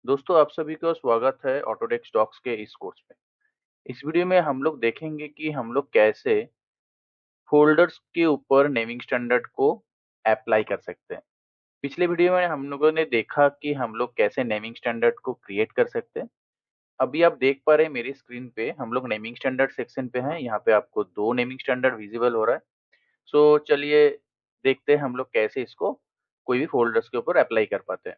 दोस्तों आप सभी का स्वागत है ऑटोडेस्क डॉक्स के इस कोर्स में। इस वीडियो में हम लोग देखेंगे कि हम लोग कैसे फ़ोल्डर्स के ऊपर नेमिंग स्टैंडर्ड को अप्लाई कर सकते हैं। पिछले वीडियो में हम लोगों ने देखा कि हम लोग कैसे नेमिंग स्टैंडर्ड को क्रिएट कर सकते हैं। अभी आप देख पा रहे हैं मेरी स्क्रीन पे हम लोग नेमिंग स्टैंडर्ड सेक्शन पे हैं। यहाँ पे आपको 2 नेमिंग स्टैंडर्ड विज़िबल हो रहा है। सो चलिए देखते हैं हम लोग कैसे इसको कोई भी फ़ोल्डर्स के ऊपर अप्लाई कर पाते हैं।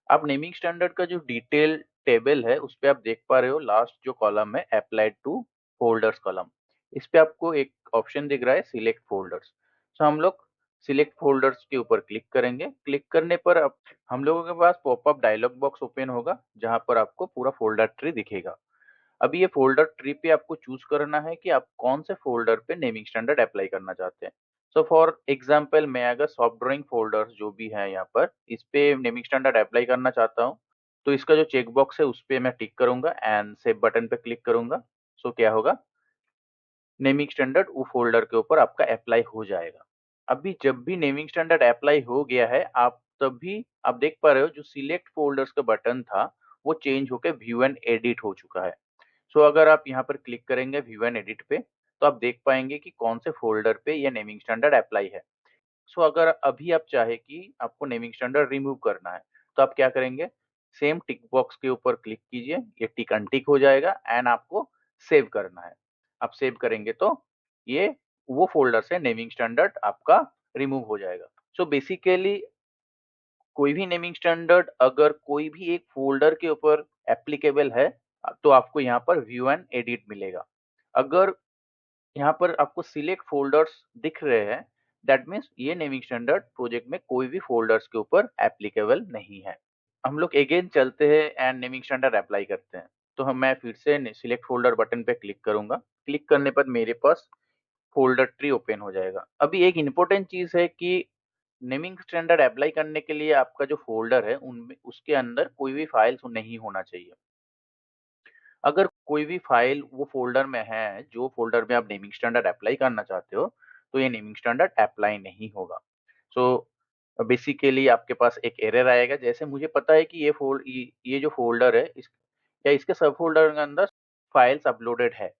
आप नेमिंग स्टैंडर्ड का जो डिटेल टेबल है उस पे आप देख पा रहे हो लास्ट जो कॉलम है अप्लाइड टू फोल्डर्स कॉलम। इस पे आपको एक ऑप्शन दिख रहा है सिलेक्ट फोल्डर्स। सो हम लोग सिलेक्ट फोल्डर्स के ऊपर क्लिक करेंगे। क्लिक करने पर अब हम लोगों के पास पॉपअप डायलॉग बॉक्स ओपन होगा जहां पर आपको पूरा फोल्डर ट्री दिखेगा। अभी ये फ़ोल्डर ट्री पे आपको चूज़ करना है कि आप कौन से फ़ोल्डर पे नेमिंग स्टैंडर्ड अप्लाई करना चाहते हैं। सो फॉर एग्ज़ाम्पल मैं अगर सॉफ्ट ड्राइंग फ़ोल्डर्स जो भी है यहाँ पर, इस पे नेमिंग स्टैंडर्ड अप्लाई करना चाहता हूँ, तो इसका जो चेक बॉक्स है उस पे मैं टिक करूँगा एंड सेव बटन पे क्लिक करूँगा। सो क्या होगा, नेमिंग स्टैंडर्ड वो फ़ोल्डर के ऊपर आपका अप्लाई हो जाएगा। अभी जब भी नेमिंग स्टैंडर्ड अप्लाई हो गया है, आप तभी आप देख पा रहे हो जो सिलेक्ट फ़ोल्डर्स का बटन था, वो चेंज होके व्यू एंड एडिट हो चुका है। सो अगर आप यहाँ पर क्लिक करेंगे व्यू एंड एडिट पे, तो आप देख पाएंगे कि कौन से फोल्डर पे ये नेमिंग स्टैंडर्ड अप्लाई है। सो अगर अभी आप चाहे कि आपको नेमिंग स्टैंडर्ड रिमूव करना है, तो आप क्या करेंगे, सेम टिक बॉक्स के ऊपर क्लिक कीजिए, ये टिक अनटिक हो जाएगा एंड आपको सेव करना है। आप सेव करेंगे तो ये वो फोल्डर से नेमिंग स्टैंडर्ड आपका रिमूव हो जाएगा। सो बेसिकली कोई भी नेमिंग स्टैंडर्ड अगर कोई भी एक फ़ोल्डर के ऊपर एप्लीकेबल है तो आपको यहाँ पर व्यू एंड एडिट मिलेगा। अगर यहाँ पर आपको सिलेक्ट फ़ोल्डर्स दिख रहे हैं, दैट मीन्स ये नेमिंग स्टैंडर्ड प्रोजेक्ट में कोई भी फ़ोल्डर्स के ऊपर एप्लीकेबल नहीं है। हम लोग अगेन चलते हैं एंड नेमिंग स्टैंडर्ड अप्लाई करते हैं। तो हम मैं फिर से सिलेक्ट फ़ोल्डर बटन पे क्लिक करूँगा। क्लिक करने पर मेरे पास फ़ोल्डर ट्री ओपन हो जाएगा। अभी एक इम्पोर्टेंट चीज़ है कि नेमिंग स्टैंडर्ड अप्लाई करने के लिए आपका जो फ़ोल्डर है उनमें उसके अंदर कोई भी फ़ाइल्स नहीं होना चाहिए। अगर कोई भी फ़ाइल वो फ़ोल्डर में है, जो फ़ोल्डर में आप नेमिंग स्टैंडर्ड अप्लाई करना चाहते हो, तो ये नेमिंग स्टैंडर्ड अप्लाई नहीं होगा। सो बेसिकली आपके पास एक एरर आएगा, जैसे मुझे पता है कि ये जो फ़ोल्डर है इस या इसके सब फ़ोल्डर के अंदर फ़ाइल्स अपलोडेड है।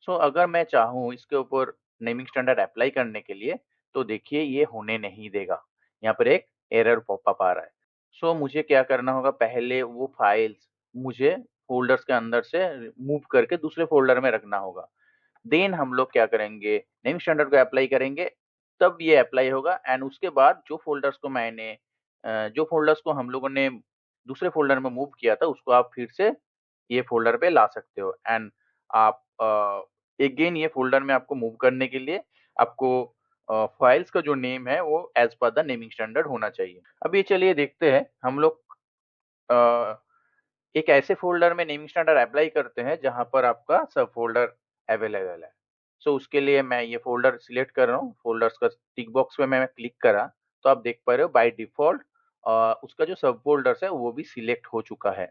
सो अगर मैं चाहूँ इसके ऊपर नेमिंग स्टैंडर्ड अप्लाई करने के लिए, तो देखिए ये होने नहीं देगा। यहाँ पर एक एरर पॉपअप आ रहा है। सो मुझे क्या करना होगा, पहले वो फाइल्स मुझे फ़ोल्डर्स के अंदर से मूव करके दूसरे फ़ोल्डर में रखना होगा। देन हम लोग क्या करेंगे, नेमिंग स्टैंडर्ड को अप्लाई करेंगे, तब ये अप्लाई होगा एंड उसके बाद जो फ़ोल्डर्स को हम लोगों ने दूसरे फ़ोल्डर में मूव किया था, उसको आप फिर से ये फ़ोल्डर पे ला सकते हो एंड आप अगेन ये फ़ोल्डर में आपको मूव करने के लिए आपको फाइल्स का जो नेम है वो as per the naming standard होना चाहिए। अब ये चलिए देखते हैं हम लोग अ, एक ऐसे फ़ोल्डर में नेमिंग स्टैंडर्ड अप्लाई करते हैं जहाँ पर आपका सब फ़ोल्डर अवेलेबल है। सो उसके लिए मैं ये फ़ोल्डर सिलेक्ट कर रहा हूँ, फ़ोल्डर्स का टिक बॉक्स पे मैं क्लिक करा, तो आप देख पा रहे हो बाय डिफ़ॉल्ट उसका जो सब फ़ोल्डर्स है वो भी सिलेक्ट हो चुका है।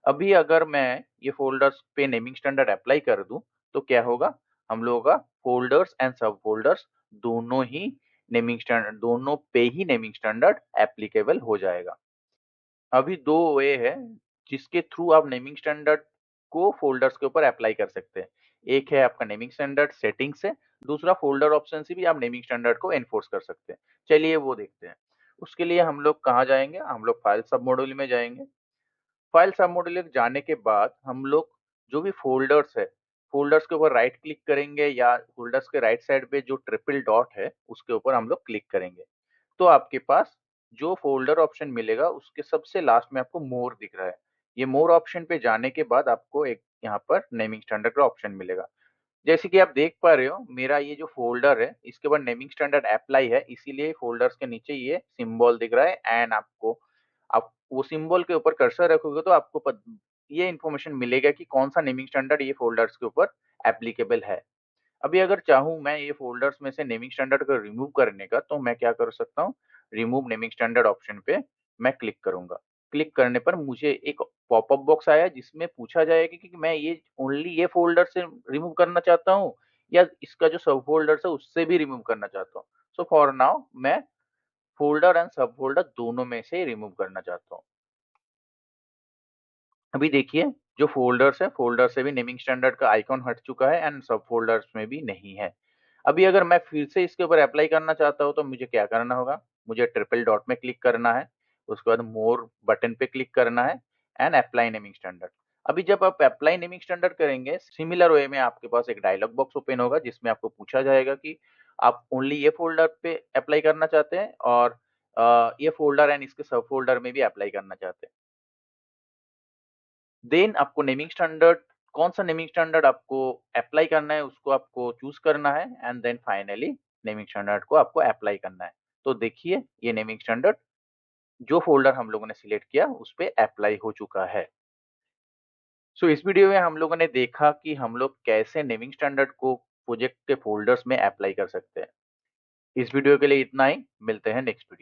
अभी अगर मैं ये फ़ोल्डर्स पे नेमिंग स्टैंडर्ड अप्लाई कर दूँ, तो क्या होगा? हम लोगों का फ़ोल्डर्स एंड सब फ़ोल्डर्स दोनों पे ही नेमिंग स्टैंडर्ड एप्लीकेबल हो जाएगा। अभी 2 वे है जिसके थ्रू आप नेमिंग स्टैंडर्ड को फ़ोल्डर्स के ऊपर अप्लाई कर सकते हैं। एक है आपका नेमिंग स्टैंडर्ड सेटिंग से, दूसरा फ़ोल्डर ऑप्शन से भी आप नेमिंग स्टैंडर्ड को एनफोर्स कर सकते हैं। चलिए वो देखते हैं। उसके लिए हम लोग कहाँ जाएँगे? हम लोग फाइल सब मॉड्यूल में जाएँगे। फाइल सब मॉड्यूल में जाने के बाद हम लोग जो भी फ़ोल्डर्स है, फ़ोल्डर्स के ऊपर राइट क्लिक करेंगे या फ़ोल्डर्स के राइट साइड पे जो ट्रिपल डॉट है, उसके ऊपर हम लोग क्लिक करेंगे। तो आपके पास जो फ़ोल्डर ऑप्शन मिलेगा उसके सबसे लास्ट में आपको मोर दिख रहा है। ये मोर ऑप्शन पे जाने के बाद आपको एक यहाँ पर नेमिंग स्टैंडर्ड का ऑप्शन मिलेगा। जैसे कि आप देख पा रहे हो मेरा ये जो फ़ोल्डर है इसके ऊपर नेमिंग स्टैंडर्ड अप्लाई है, इसीलिए फ़ोल्डर्स के नीचे ये सिंबल दिख रहा है एंड आप वो सिंबल के ऊपर कर्सर रखोगे तो आपको ये इन्फॉर्मेशन मिलेगा कि कौन-सा नेमिंग स्टैंडर्ड ये फ़ोल्डर्स के ऊपर एप्लीकेबल है। अभी अगर चाहूँ मैं ये फ़ोल्डर्स में से नेमिंग स्टैंडर्ड को रिमूव करने का, तो मैं क्या कर सकता हूँ, रिमूव नेमिंग स्टैंडर्ड ऑप्शन पे मैं क्लिक करूँगा। क्लिक करने पर मुझे एक पॉपअप बॉक्स आया जिसमें पूछा जाएगा कि मैं ये ओनली ये फ़ोल्डर से रिमूव करना चाहता हूँ या इसका जो सब फ़ोल्डर्स है उससे भी रिमूव करना चाहता हूँ। सो फॉर नाउ मैं फ़ोल्डर एंड सब फ़ोल्डर दोनों में से रिमूव करना चाहता हूँ। अभी देखिए, जो फ़ोल्डर्स है, फ़ोल्डर से भी नेमिंग स्टैंडर्ड का आइकॉन हट चुका है एंड सब फ़ोल्डर्स में भी नहीं है। अभी अगर मैं फिर से इसके ऊपर अप्लाई करना चाहता हूँ तो मुझे क्या करना होगा? मुझे ट्रिपल डॉट में क्लिक करना है, उसके बाद मोर बटन पे क्लिक करना है एंड अप्लाई नेमिंग स्टैंडर्ड। अभी जब आप अप्लाई नेमिंग स्टैंडर्ड करेंगे, सिमिलर वे में आपके पास एक डायलॉग बॉक्स ओपन होगा जिसमें आपको पूछा जाएगा कि आप ओनली ये फ़ोल्डर पे अप्लाई करना चाहते हैं और ये फ़ोल्डर एंड इसके सब फ़ोल्डर में भी अप्लाई करना चाहते हैं। देन आपको नेमिंग स्टैंडर्ड कौन-सा नेमिंग स्टैंडर्ड आपको अप्लाई करना है, उसको आपको चूज़ करना है and then finally naming standard को आपको अप्लाई करना है। तो देखिए, ये नेमिंग स्टैंडर्ड जो फ़ोल्डर हम लोगों ने सिलेक्ट किया, उस पे अप्लाई हो चुका है। सो इस वीडियो में हम लोगों ने देखा कि हम लोग कैसे नेमिंग स्टैंडर्ड को प्रोजेक्ट के फ़ोल्डर्स में अप्लाई कर सकते हैं। इस वीडियो के लिए इतना ही, मिलते हैं नेक्स्ट वीडियो